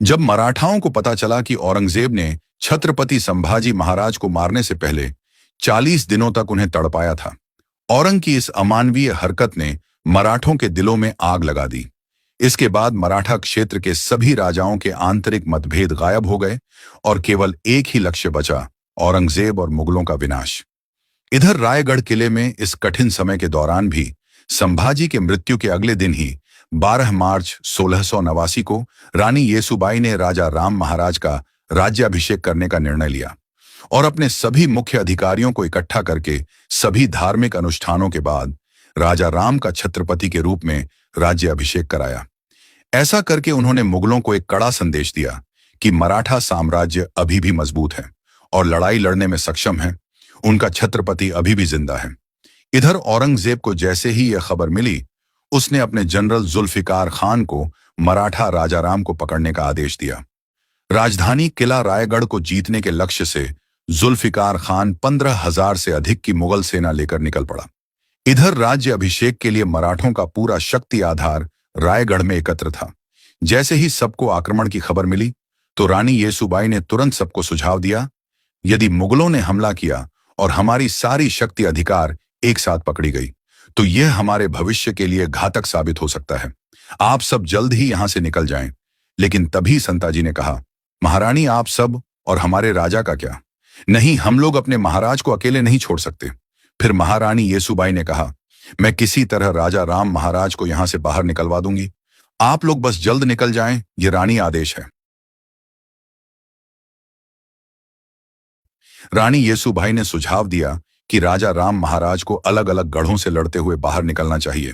जब मराठाओं को पता चला कि औरंगजेब ने छत्रपति संभाजी महाराज को मारने से पहले 40 दिनों तक उन्हें तड़पाया था, औरंग की इस अमानवीय हरकत ने मराठों के दिलों में आग लगा दी। इसके बाद मराठा क्षेत्र के सभी राजाओं के आंतरिक मतभेद गायब हो गए और केवल एक ही लक्ष्य बचा, औरंगजेब और मुगलों का विनाश। इधर रायगढ़ किले में इस कठिन समय के दौरान भी संभाजी के मृत्यु के अगले दिन ही 12 मार्च 1689 को रानी येसुबाई ने राजा राम महाराज का राज्याभिषेक करने का निर्णय लिया और अपने सभी मुख्य अधिकारियों को इकट्ठा करके सभी धार्मिक अनुष्ठानों के बाद राजा राम का छत्रपति के रूप में राज्याभिषेक कराया। ऐसा करके उन्होंने मुगलों को एक कड़ा संदेश दिया कि मराठा साम्राज्य अभी भी मजबूत है और लड़ाई लड़ने में सक्षम है, उनका छत्रपति अभी भी जिंदा है। इधर औरंगजेब को जैसे ही यह खबर मिली, उसने अपने जनरल जुल्फिकार खान को मराठा राजाराम को पकड़ने का आदेश दिया। राजधानी किला रायगढ़ को जीतने के लक्ष्य से जुल्फिकार खान 15,000 से अधिक की मुगल सेना लेकर निकल पड़ा। इधर राज्य अभिषेक के लिए मराठों का पूरा शक्ति आधार रायगढ़ में एकत्र था। जैसे ही सबको आक्रमण की खबर मिली तो रानी येसुबाई ने तुरंत सबको सुझाव दिया, यदि मुगलों ने हमला किया और हमारी सारी शक्ति अधिकार एक साथ पकड़ी गई तो यह हमारे भविष्य के लिए घातक साबित हो सकता है। आप सब जल्द ही यहां से निकल जाएं। लेकिन तभी संताजी ने कहा, महारानी आप सब और हमारे राजा का क्या? नहीं, हम लोग अपने महाराज को अकेले नहीं छोड़ सकते। फिर महारानी येसुबाई ने कहा, मैं किसी तरह राजा राम महाराज को यहां से बाहर निकलवा दूंगी, आप लोग बस जल्द निकल जाएं, ये रानी आदेश है। रानी येसुबाई ने सुझाव दिया कि राजा राम महाराज को अलग अलग गढ़ों से लड़ते हुए बाहर निकलना चाहिए,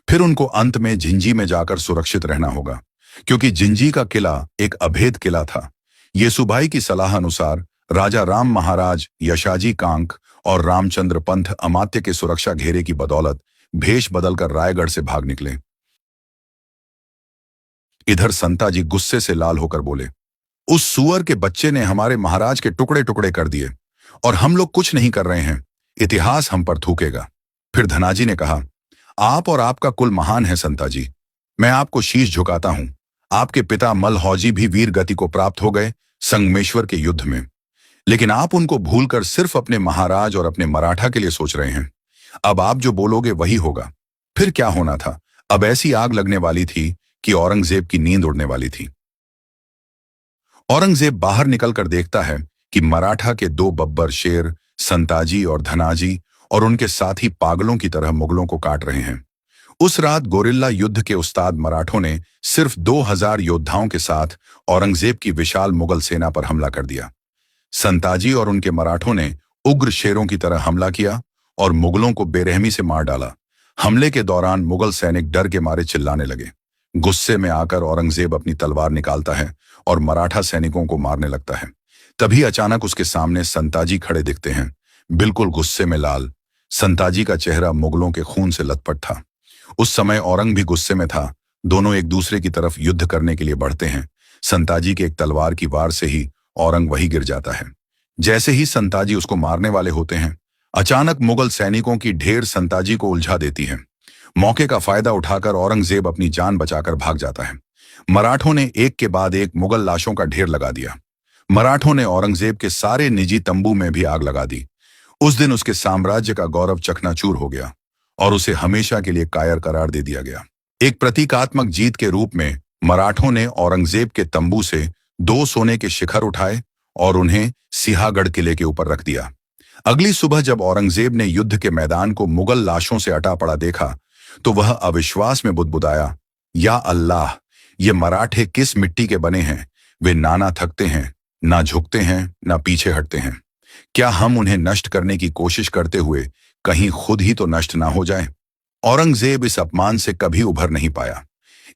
फिर उनको अंत में जिंजी में जाकर सुरक्षित रहना होगा, क्योंकि जिंजी का किला एक अभेद किला था। येसुबाई की सलाह अनुसार राजा राम महाराज यशाजी कांक और रामचंद्र पंथ अमात्य के सुरक्षा घेरे की बदौलत भेष बदलकर रायगढ़ से भाग निकले। इधर संताजी गुस्से से लाल होकर बोले, उस सुअर के बच्चे ने हमारे महाराज के टुकड़े टुकड़े कर दिए और हम लोग कुछ नहीं कर रहे हैं, इतिहास हम पर थूकेगा। फिर धनाजी ने कहा, आप और आपका कुल महान है संताजी, मैं आपको शीश झुकाता हूं। आपके पिता मलहौजी भी वीर गति को प्राप्त हो गए संगमेश्वर के युद्ध में, लेकिन आप उनको भूलकर सिर्फ अपने महाराज और अपने मराठा के लिए सोच रहे हैं। अब आप जो बोलोगे वही होगा। फिर क्या होना था, अब ऐसी आग लगने वाली थी कि औरंगजेब की नींद उड़ने वाली थी। औरंगजेब बाहर निकलकर देखता है कि मराठा के 2 बब्बर शेर संताजी और धनाजी और उनके साथी पागलों की तरह मुगलों को काट रहे हैं। उस रात गोरिल्ला युद्ध के उस्ताद मराठों ने सिर्फ 2000 योद्धाओं के साथ औरंगजेब की विशाल मुगल सेना पर हमला कर दिया। संताजी और उनके मराठों ने उग्र शेरों की तरह हमला किया और मुगलों को बेरहमी से मार डाला। हमले के दौरान मुगल सैनिक डर के मारे चिल्लाने लगे। गुस्से में आकर औरंगजेब अपनी तलवार निकालता है और मराठा सैनिकों को मारने लगता है। तभी अचानक उसके सामने संताजी खड़े दिखते हैं, बिल्कुल गुस्से में लाल। संताजी का चेहरा मुगलों के खून से लथपथ था। उस समय औरंग भी गुस्से में था। दोनों एक दूसरे की तरफ युद्ध करने के लिए बढ़ते हैं। संताजी के एक तलवार की वार से ही औरंग वहीं गिर जाता है। जैसे ही संताजी उसको मारने वाले होते हैं, अचानक मुगल सैनिकों की ढेर संताजी को उलझा देती है। मौके का फायदा उठाकर औरंगजेब अपनी जान बचाकर भाग जाता है। मराठों ने एक के बाद एक मुगल लाशों का ढेर लगा दिया। मराठों ने औरंगजेब के सारे निजी तंबू में भी आग लगा दी। उस दिन उसके साम्राज्य का गौरव चकनाचूर हो गया और उसे हमेशा के लिए कायर करार दे दिया गया। एक प्रतीकात्मक जीत के रूप में मराठों ने औरंगजेब के तंबू से 2 सोने के शिखर उठाए और उन्हें सिंहागढ़ किले के ऊपर रख दिया। अगली सुबह जब औरंगजेब ने युद्ध के मैदान को मुगल लाशों से अटा पड़ा देखा तो वह अविश्वास में बुदबुदाया, या अल्लाह, ये मराठे किस मिट्टी के बने हैं? वे ना थकते हैं, ना झुकते हैं, ना पीछे हटते हैं। क्या हम उन्हें नष्ट करने की कोशिश करते हुए कहीं खुद ही तो नष्ट ना हो जाएं? औरंगजेब इस अपमान से कभी उभर नहीं पाया।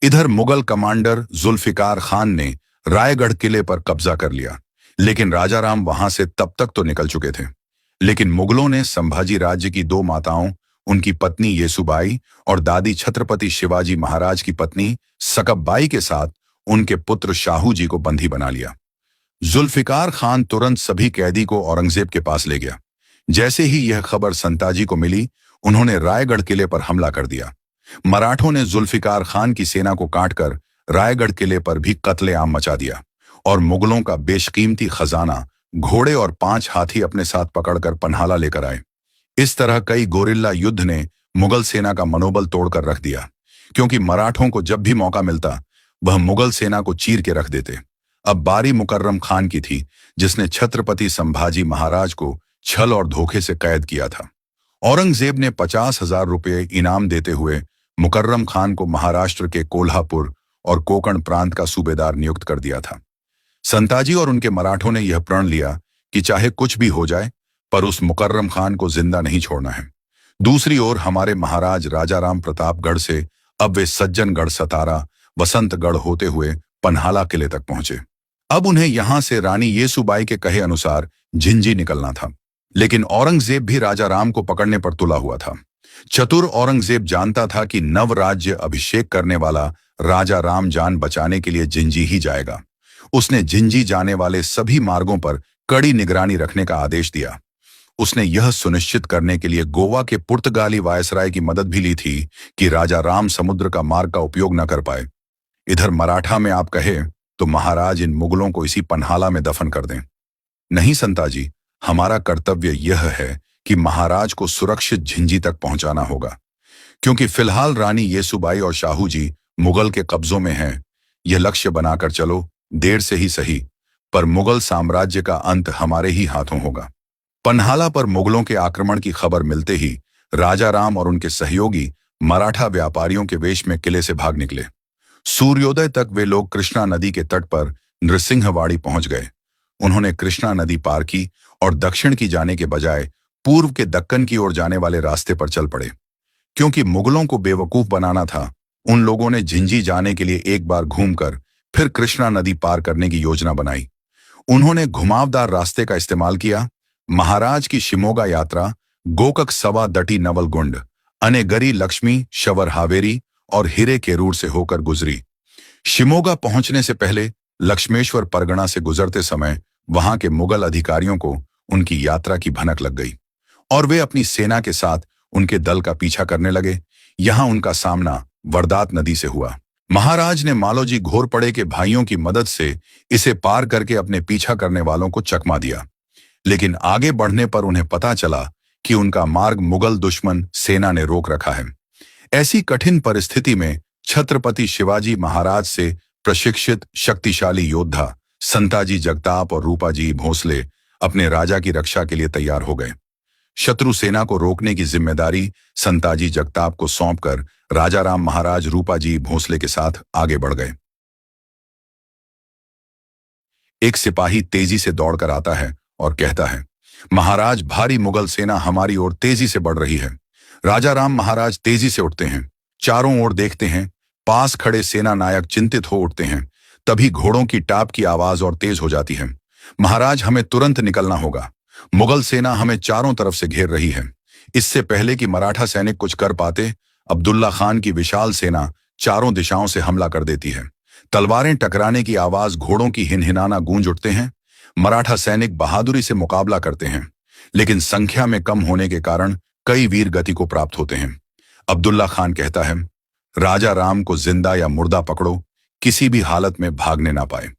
इधर मुगल कमांडर जुल्फिकार खान ने रायगढ़ किले पर कब्जा कर लिया, लेकिन राजाराम वहां से तब तक तो निकल चुके थे। लेकिन मुगलों ने संभाजी राज्य की 2 माताओं, उनकी पत्नी येसुबाई और दादी छत्रपति शिवाजी महाराज की पत्नी सकबबाई के साथ उनके पुत्र शाहू जी को बंदी बना लिया। जुल्फिकार खान तुरंत सभी कैदी को औरंगजेब के पास ले गया। जैसे ही यह खबर संताजी को मिली, उन्होंने रायगढ़ किले पर हमला कर दिया। मराठों ने जुल्फिकार खान की सेना को काटकर रायगढ़ किले पर भी कत्लेआम मचा दिया और मुगलों का बेशकीमती खजाना, घोड़े और 5 हाथी अपने साथ पकड़कर पन्हाला लेकर आए। इस तरह कई गोरिल्ला युद्ध ने मुगल सेना का मनोबल तोड़कर रख दिया, क्योंकि मराठों को जब भी मौका मिलता वह मुगल सेना को चीर के रख देते। अब बारी मुकर्रम खान की थी, जिसने छत्रपति संभाजी महाराज को छल और धोखे से कैद किया था। औरंगजेब ने 50,000 रुपये इनाम देते हुए मुकर्रम खान को महाराष्ट्र के कोल्हापुर और कोकण प्रांत का सूबेदार नियुक्त कर दिया था। संताजी और उनके मराठों ने यह प्रण लिया कि चाहे कुछ भी हो जाए, पर उस मुकर्रम खान को जिंदा नहीं छोड़ना है। दूसरी ओर हमारे महाराज राजाराम प्रतापगढ़ से अब वे सज्जनगढ़, सतारा, वसंतगढ़ होते हुए पन्हाला किले तक पहुंचे। अब उन्हें यहां से रानी येसुबाई के कहे अनुसार झिंझी निकलना था। लेकिन औरंगजेब भी राजाराम को पकड़ने पर तुला हुआ था। चतुर औरंगजेब जानता था कि नव राज्य अभिषेक करने वाला राजा राम जान बचाने के लिए झिंझी ही जाएगा। उसने झिंझी जाने वाले सभी मार्गों पर कड़ी निगरानी रखने का आदेश दिया। उसने यह सुनिश्चित करने के लिए गोवा के पुर्तगाली वायसराय की मदद भी ली थी कि राजा राम समुद्र का मार्ग का उपयोग न कर पाए। इधर मराठा में आप कहे तो महाराज इन मुगलों को इसी पन्हाला में दफन कर दें। नहीं संताजी, हमारा कर्तव्य यह है कि महाराज को सुरक्षित झिंझी तक पहुंचाना होगा, क्योंकि फिलहाल रानी येसुबाई और शाहू जी मुगल के कब्जों में हैं। यह लक्ष्य बनाकर चलो, देर से ही सही, पर मुगल साम्राज्य का अंत हमारे ही हाथों होगा। पन्हाला पर मुगलों के आक्रमण की खबर मिलते ही राजा राम और उनके सहयोगी मराठा व्यापारियों के वेश में किले से भाग निकले। सूर्योदय तक वे लोग कृष्णा नदी के तट पर नृसिंहवाड़ी पहुंच गए। उन्होंने कृष्णा नदी पार की और दक्षिण की जाने के बजाय पूर्व के दक्कन की ओर जाने वाले रास्ते पर चल पड़े। क्योंकि मुगलों को बेवकूफ बनाना था, उन लोगों ने झिंझी जाने के लिए एक बार घूमकर फिर कृष्णा नदी पार करने की योजना बनाई। उन्होंने घुमावदार रास्ते का इस्तेमाल किया। महाराज की शिमोगा यात्रा गोकक सवा दटी नवलगुंड, अनेगरी लक्ष्मी शवर हावेरी और हिरे केरूर से होकर गुजरी। शिमोगा पहुंचने से पहले लक्ष्मेश्वर परगना से गुजरते समय वहां के मुगल अधिकारियों को उनकी यात्रा की भनक लग गई और वे अपनी सेना के साथ उनके दल का पीछा करने लगे। यहां उनका सामना वरदात नदी से हुआ। महाराज ने मालोजी घोरपड़े के भाइयों की मदद से इसे पार करके अपने पीछा करने वालों को चकमा दिया, लेकिन आगे बढ़ने पर उन्हें पता चला कि उनका मार्ग मुगल दुश्मन सेना ने रोक रखा है। ऐसी कठिन परिस्थिति में छत्रपति शिवाजी महाराज से प्रशिक्षित शक्तिशाली योद्धा संताजी जगताप और रूपाजी भोसले अपने राजा की रक्षा के लिए तैयार हो गए। शत्रु सेना को रोकने की जिम्मेदारी संताजी जगताप को सौंपकर राजाराम महाराज रूपाजी भोसले के साथ आगे बढ़ गए। एक सिपाही तेजी से दौड़कर आता है और कहता है, महाराज, भारी मुगल सेना हमारी ओर तेजी से बढ़ रही है। राजाराम महाराज तेजी से उठते हैं, चारों ओर देखते हैं। पास खड़े सेना नायक चिंतित हो उठते हैं। तभी घोड़ों की टाप की आवाज और तेज हो जाती है। महाराज, हमें तुरंत निकलना होगा। मुगल सेना हमें चारों तरफ से घेर रही है। इससे पहले कि मराठा सैनिक कुछ कर पाते, अब्दुल्ला खान की विशाल सेना चारों दिशाओं से हमला कर देती है। तलवारें टकराने की आवाज, घोड़ों की हिनहिनाना गूंज उठते हैं। मराठा सैनिक बहादुरी से मुकाबला करते हैं, लेकिन संख्या में कम होने के कारण कई वीर गति को प्राप्त होते हैं। अब्दुल्ला खान कहता है, राजा राम को जिंदा या मुर्दा पकड़ो, किसी भी हालत में भागने ना पाए।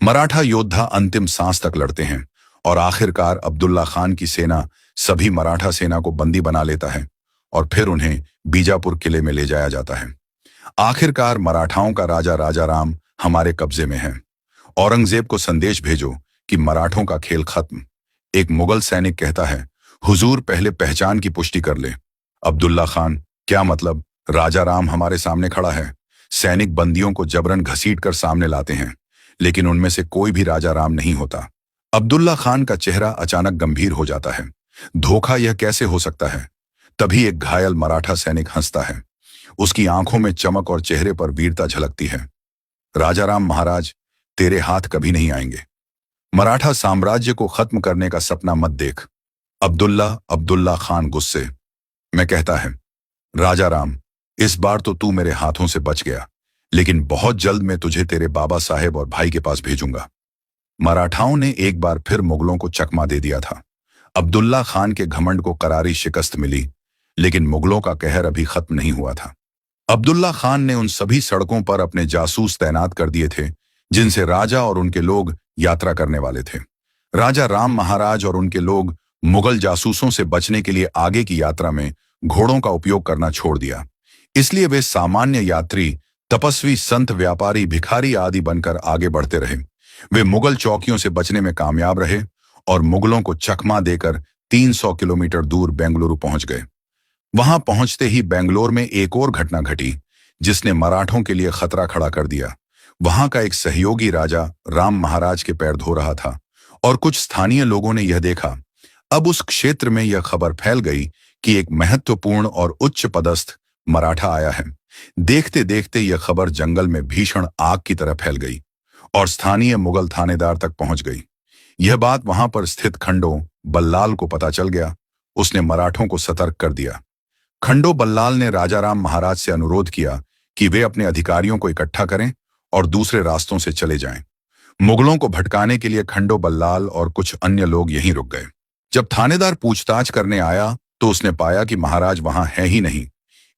मराठा योद्धा अंतिम सांस तक लड़ते हैं और आखिरकार अब्दुल्ला खान की सेना सभी मराठा सेना को बंदी बना लेता है और फिर उन्हें बीजापुर किले में ले जाया जाता है। आखिरकार मराठाओं का राजा राजाराम हमारे कब्जे में है। औरंगजेब को संदेश भेजो कि मराठों का खेल खत्म। एक मुगल सैनिक कहता है, हुजूर, पहले पहचान की पुष्टि कर ले। अब्दुल्ला खान, क्या मतलब? राजाराम हमारे सामने खड़ा है। सैनिक बंदियों को जबरन घसीटकर सामने लाते हैं, लेकिन उनमें से कोई भी राजाराम नहीं होता। अब्दुल्ला खान का चेहरा अचानक गंभीर हो जाता है। धोखा यह कैसे हो सकता है? तभी एक घायल मराठा सैनिक हंसता है। उसकी आंखों में चमक और चेहरे पर वीरता झलकती है। राजाराम महाराज, तेरे हाथ कभी नहीं आएंगे। मराठा साम्राज्य को खत्म करने का सपना मत देख। अब्दुल्ला खान गुस्से में कहता है, राजाराम, इस बार तो तू मेरे हाथों से बच गया, लेकिन बहुत जल्द मैं तुझे तेरे बाबा साहेब और भाई के पास भेजूंगा। मराठाओं ने एक बार फिर मुगलों को चकमा दे दिया था। अब्दुल्ला खान के घमंड को करारी शिकस्त मिली, लेकिन मुगलों का कहर अभी खत्म नहीं हुआ था। अब्दुल्ला खान ने उन सभी सड़कों पर अपने जासूस तैनात कर दिए थे जिनसे राजा और उनके लोग यात्रा करने वाले थे। राजा राम महाराज और उनके लोग मुगल जासूसों से बचने के लिए आगे की यात्रा में घोड़ों का उपयोग करना छोड़ दिया। इसलिए वे सामान्य यात्री, तपस्वी, संत, व्यापारी, भिखारी आदि बनकर आगे बढ़ते रहे। वे मुगल चौकियों से बचने में कामयाब रहे और मुगलों को चकमा देकर 300 किलोमीटर दूर बेंगलुरु पहुंच गए। वहां पहुंचते ही बेंगलोर में एक और घटना घटी जिसने मराठों के लिए खतरा खड़ा कर दिया। वहां का एक सहयोगी राजा राम महाराज के पैर धो रहा था और कुछ स्थानीय लोगों ने यह देखा। अब उस क्षेत्र में यह खबर फैल गई कि एक महत्वपूर्ण और उच्च पदस्थ मराठा आया है। देखते देखते यह खबर जंगल में भीषण आग की तरह फैल गई और स्थानीय मुगल थानेदार तक पहुंच गई। यह बात वहां पर स्थित खंडो बल्लाल को पता चल गया। उसने मराठों को सतर्क कर दिया। खंडो बल्लाल ने राजाराम महाराज से अनुरोध किया कि वे अपने अधिकारियों को इकट्ठा करें और दूसरे रास्तों से चले जाएं। मुगलों को भटकाने के लिए खंडो बल्लाल और कुछ अन्य लोग यहीं रुक गए। जब थानेदार पूछताछ करने आया तो उसने पाया कि महाराज वहां है ही नहीं।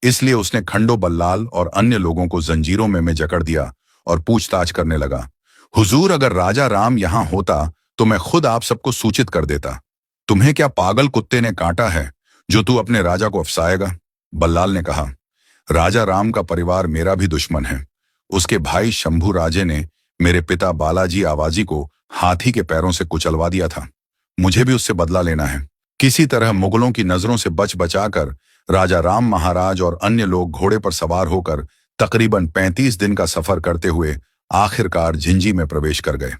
इसलिए उसने खंडो बल्लाल और अन्य लोगों को जंजीरों में जकड़ दिया और पूछताछ करने लगा। हुजूर, अगर राजा राम यहां होता तो मैं खुद आप सबको सूचित कर देता। तुम्हें क्या पागल कुत्ते ने काटा है जो तू अपने राजा को अफसाएगा? बल्लाल ने कहा, राजा राम का परिवार मेरा भी दुश्मन है। उसके भाई शंभू राजे ने मेरे पिता बालाजी आवाजी को हाथी के पैरों से कुचलवा दिया था। मुझे भी उससे बदला लेना है। किसी तरह मुगलों की नजरों से बच बचाकर राजा राम महाराज और अन्य लोग घोड़े पर सवार होकर तकरीबन 35 दिन का सफर करते हुए आखिरकार झिंझी में प्रवेश कर गए।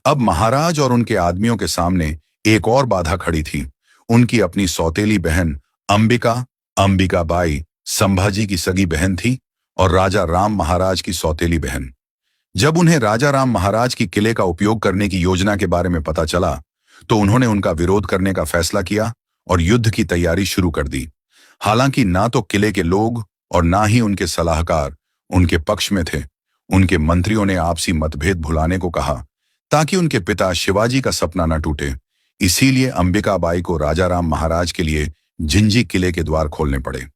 अब महाराज और उनके आदमियों के सामने एक और बाधा खड़ी थी। उनकी अपनी सौतेली बहन अंबिका बाई संभाजी की सगी बहन थी और राजा राम महाराज की सौतेली बहन। जब उन्हें राजा राम महाराज की किले का उपयोग करने की योजना के बारे में पता चला तो उन्होंने उनका विरोध करने का फैसला किया और युद्ध की तैयारी शुरू कर दी। हालांकि ना तो किले के लोग और ना ही उनके सलाहकार उनके पक्ष में थे। उनके मंत्रियों ने आपसी मतभेद भुलाने को कहा ताकि उनके पिता शिवाजी का सपना न टूटे। इसीलिए अंबिकाबाई को राजाराम महाराज के लिए झिंझी किले के द्वार खोलने पड़े।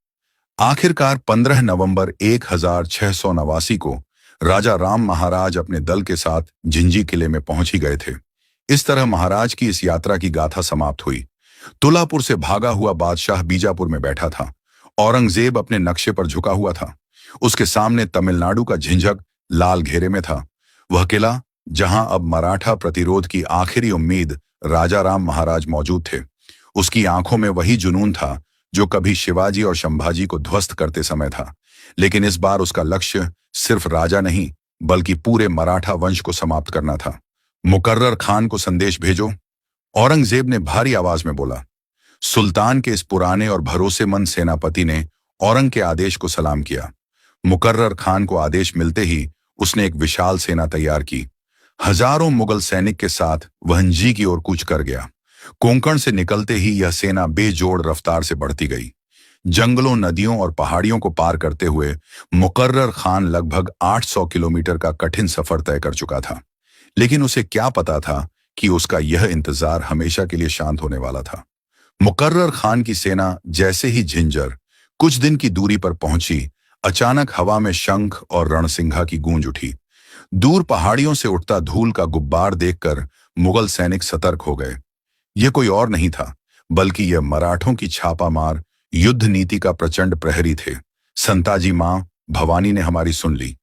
आखिरकार 15 नवंबर 1689 को राजा राम महाराज अपने दल के साथ झिंझी किले में पहुंच ही गए थे। इस तरह महाराज की इस यात्रा की गाथा समाप्त हुई। तुलापुर से भागा हुआ बादशाह बीजापुर में बैठा था। औरंगजेब अपने नक्शे पर झुका हुआ था। उसके सामने तमिलनाडु का झिंझक लाल घेरे में था। वह किला जहां अब मराठा प्रतिरोध की आखिरी उम्मीद राजाराम महाराज मौजूद थे। उसकी आंखों में वही जुनून था जो कभी शिवाजी और संभाजी को ध्वस्त करते समय था। लेकिन इस बार उसका लक्ष्य सिर्फ राजा नहीं बल्कि पूरे मराठा वंश को समाप्त करना था। मुकर्रर खान को संदेश भेजो, औरंगजेब ने भारी आवाज में बोला। सुल्तान के इस पुराने और भरोसेमंद सेनापति ने औरंग के आदेश को सलाम किया। मुकर्रर खान को आदेश मिलते ही उसने एक विशाल सेना तैयार की। हजारों मुगल सैनिक के साथ वह झिंझी की ओर कूच कर गया। कोंकण से निकलते ही यह सेना बेजोड़ रफ्तार से बढ़ती गई। जंगलों, नदियों और पहाड़ियों को पार करते हुए मुकर्रर खान लगभग 800 किलोमीटर का कठिन सफर तय कर चुका था। लेकिन उसे क्या पता था कि उसका यह इंतजार हमेशा के लिए शांत होने वाला था। मुकर्रर खान की सेना जैसे ही झिंझर कुछ दिन की दूरी पर पहुंची, अचानक हवा में शंख और रणसिंघा की गूंज उठी। दूर पहाड़ियों से उठता धूल का गुब्बार देखकर मुगल सैनिक सतर्क हो गए। यह कोई और नहीं था बल्कि यह मराठों की छापामार युद्ध नीति का प्रचंड प्रहरी थे। संताजी मां भवानी ने हमारी सुन ली।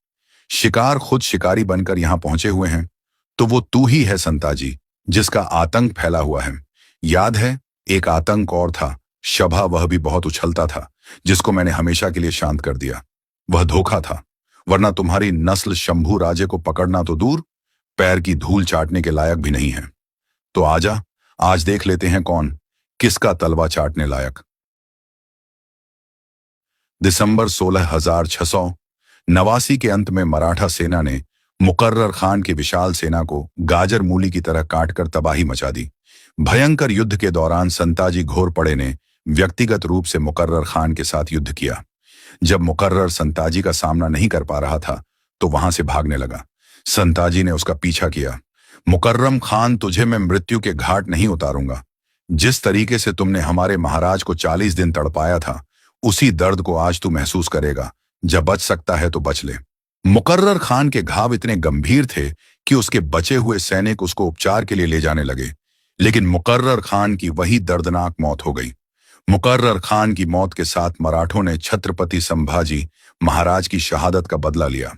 शिकार खुद शिकारी बनकर यहां पहुंचे हुए हैं। तो वो तू ही है संताजी, जिसका आतंक फैला हुआ है। याद है, एक आतंक और था, शभा, वह भी बहुत उछलता था, जिसको मैंने हमेशा के लिए शांत कर दिया। वह धोखा था, वरना तुम्हारी नस्ल शंभू राजे को पकड़ना तो दूर, पैर की धूल चाटने के लायक भी नहीं है। तो आजा, आज देख लेते हैं कौन किसका तलवा चाटने लायक। दिसंबर 16,689 के अंत में मराठा सेना ने मुकर्रर खान की विशाल सेना को गाजर मूली की तरह काटकर तबाही मचा दी। भयंकर युद्ध के दौरान संताजी घोरपड़े ने व्यक्तिगत रूप से मुकर्रर खान के साथ युद्ध किया। जब मुकर्रर संताजी का सामना नहीं कर पा रहा था तो वहां से भागने लगा। संताजी ने उसका पीछा किया। मुकर्रम खान, तुझे मैं मृत्यु के घाट नहीं उतारूंगा। जिस तरीके से तुमने हमारे महाराज को 40 दिन तड़पाया था, उसी दर्द को आज तू महसूस करेगा जब बच सकता है तो बच ले। मुकर्रर खान के घाव इतने गंभीर थे कि उसके बचे हुए सैनिक उसको उपचार के लिए ले जाने लगे, लेकिन मुकर्रर खान की वही दर्दनाक मौत हो गई। मुकर्रर खान की मौत के साथ मराठों ने छत्रपति संभाजी महाराज की शहादत का बदला लिया।